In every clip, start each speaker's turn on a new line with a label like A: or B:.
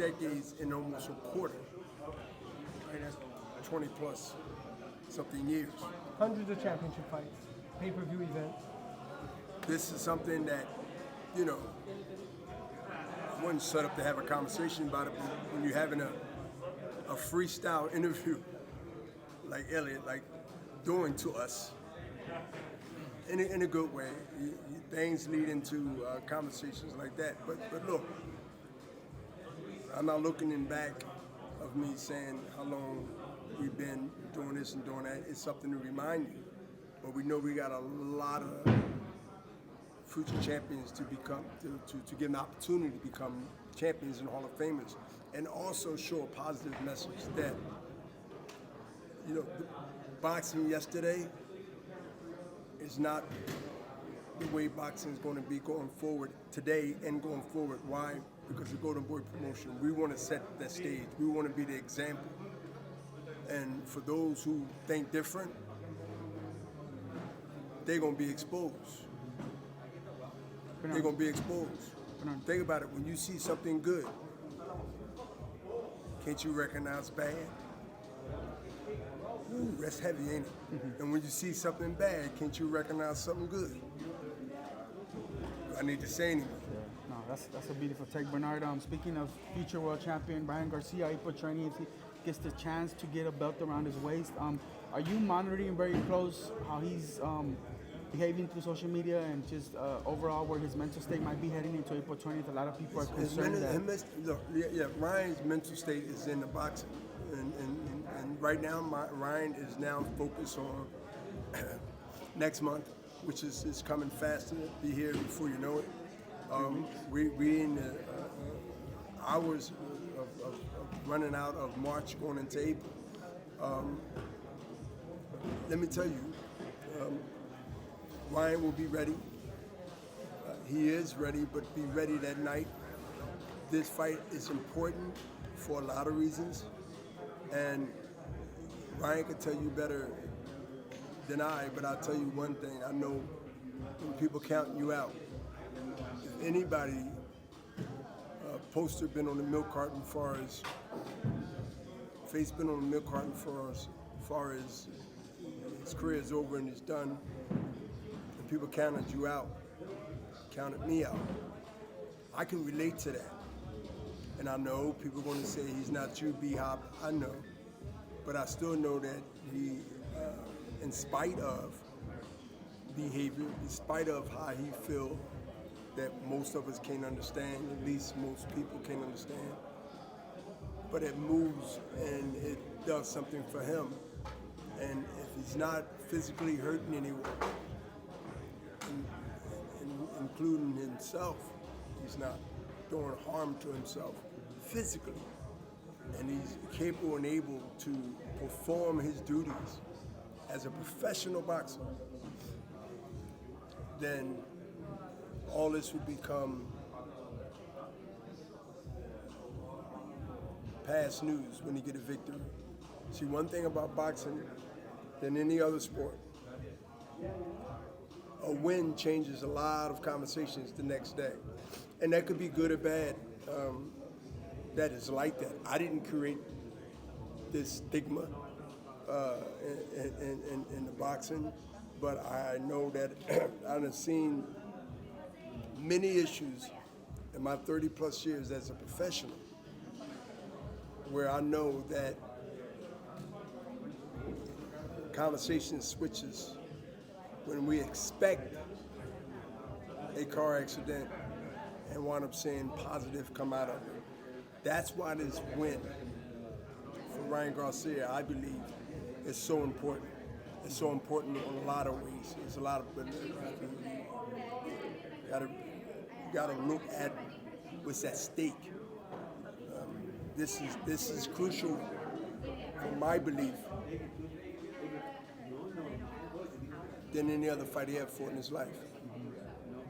A: decades and almost a quarter. Right? That's 20 plus something years.
B: Hundreds of championship fights, pay-per-view events.
A: This is something that, you know, I wasn't set up to have a conversation about it, but when you're having a freestyle interview, like Elliot, like doing to us, in a good way, things lead into conversations like that. But look, I'm not looking in back of me saying how long we've been doing this and doing that. It's something to remind you. But we know we got a lot of future champions to become, to give an opportunity to become champions and Hall of Famers, and also show a positive message that, you know, boxing yesterday is not the way boxing is going to be going forward today and going forward. Why? Because the Golden Boy promotion, we want to set that stage. We want to be the example. And for those who think different, they're going to be exposed. They're going to be exposed. Think about it. When you see something good, can't you recognize bad? Ooh, that's heavy, ain't it? Mm-hmm. And when you see something bad, can't you recognize something good? Do I need to say anything?
C: Yeah. No, that's a beautiful take, Bernard. Speaking of future world champion Ryan Garcia, April 20th, if he gets the chance to get a belt around his waist, are you monitoring very close how he's behaving through social media and just overall where his mental state might be heading into April 20th? A lot of people are concerned
A: Ryan's mental state is in the boxing. And right now, Ryan is now focused on next month, which is coming fast to be here before you know it. We in the hours of running out of March going into April. Let me tell you, Ryan will be ready. He is ready, but be ready that night. This fight is important for a lot of reasons. And Ryan can tell you better than I, but I'll tell you one thing. I know when people counting you out, if anybody poster been on the milk carton as far as face been on the milk carton for as far as his career is over and it's done, and people counted you out, counted me out. I can relate to that. And I know people are going to say he's not you, B-Hop. I know. But I still know that he, in spite of behavior, in spite of how he feels that most of us can't understand, at least most people can't understand, but it moves and it does something for him. And if he's not physically hurting anyone, including himself, he's not doing harm to himself physically, and he's capable and able to perform his duties as a professional boxer, then all this would become past news when he get a victory. See, one thing about boxing than any other sport, a win changes a lot of conversations the next day. And that could be good or bad. That is like that. I didn't create this stigma in the boxing, but I know that I've seen many issues in my 30 plus years as a professional where I know that conversation switches when we expect a car accident and wind up saying positive come out of it. That's why this win for Ryan Garcia, I believe, is so important. It's so important in a lot of ways. There's a lot of, you gotta look at what's at stake. This is crucial for my belief than any other fight he ever fought in his life,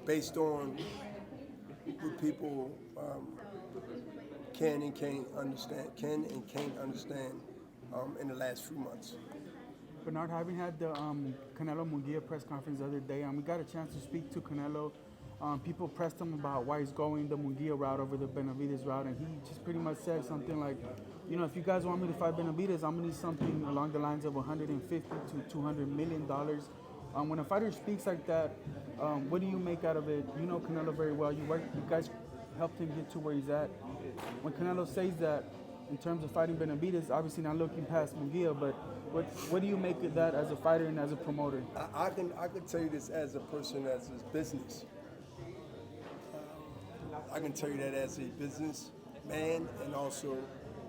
A: based on what people can and can't understand in the last few months.
C: Bernard, having had the Canelo Munguia press conference the other day, we got a chance to speak to Canelo people pressed him about why he's going the Munguia route over the Benavides route, and he just pretty much said something like, you know, if you guys want me to fight Benavides, I'm gonna need something along the lines of 150 to 200 million dollars. When a fighter speaks like that, what do you make out of it? You know Canelo very well. You guys helped him get to where he's at. When Canelo says that, in terms of fighting Benavides, obviously not looking past Munguia, but what do you make of that as a fighter and as a promoter?
A: I can tell you this as a person, as his business. I can tell you that as a business man and also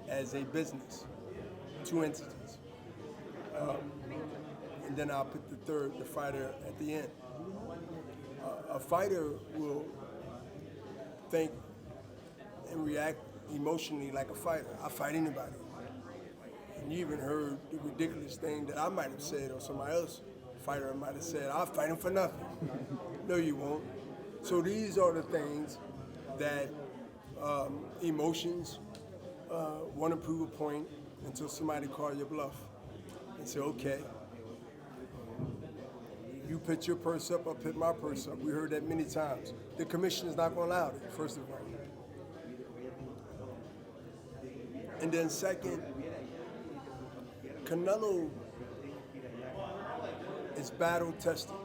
A: as a business, two entities. And then I'll put the fighter at the end. A fighter will think and react emotionally like a fighter. I fight anybody. And you even heard the ridiculous thing that I might have said or somebody else fighter might have said, I'll fight him for nothing. No, you won't. So these are the things that emotions want to prove a point until somebody call your bluff and say, okay, you put your purse up, I'll put my purse up. We heard that many times. The commission is not going to allow it, first of all. And then second, Canelo is battle tested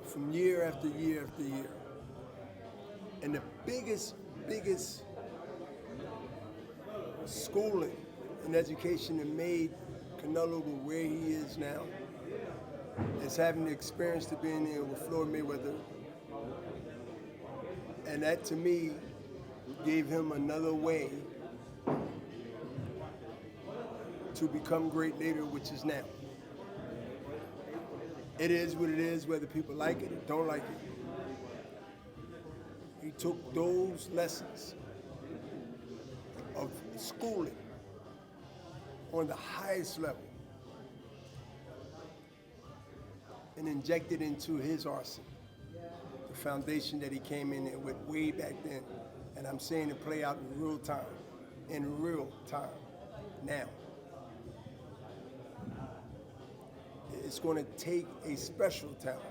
A: from year after year after year. And the biggest schooling and education that made Canelo to where he is now is having the experience to being there with Floyd Mayweather. And that, to me, gave him another way to become great later, which is now. It is what it is, whether people like it or don't like it. He took those lessons of schooling on the highest level and injected into his arsenal, the foundation that he came in there with way back then. And I'm seeing it play out in real time now. It's going to take a special talent,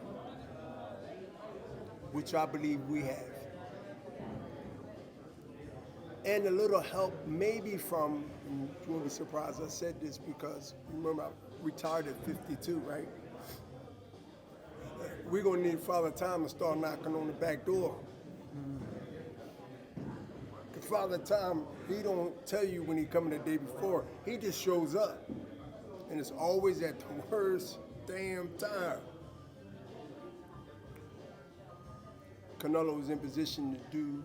A: which I believe we have. And a little help maybe from, you won't be surprised I said this because, remember I retired at 52, right? We're going to need Father Time to start knocking on the back door. Because Father Time, he don't tell you when he coming the day before. He just shows up. And it's always at the worst damn time. Canelo is in position to do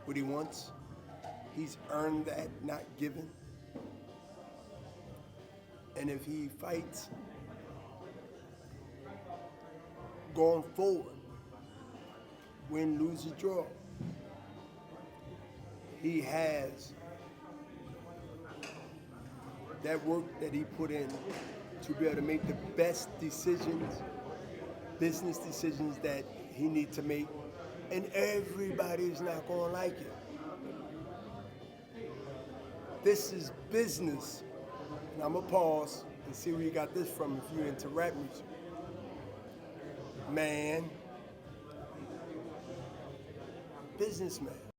A: what he wants. He's earned that, not given. And if he fights going forward, win, lose, or draw, he has that work that he put in to be able to make the best decisions, business decisions that he needs to make, and everybody's not going to like it. This is business. And I'm going to pause and see where you got this from if you're into rap music. Man, businessman.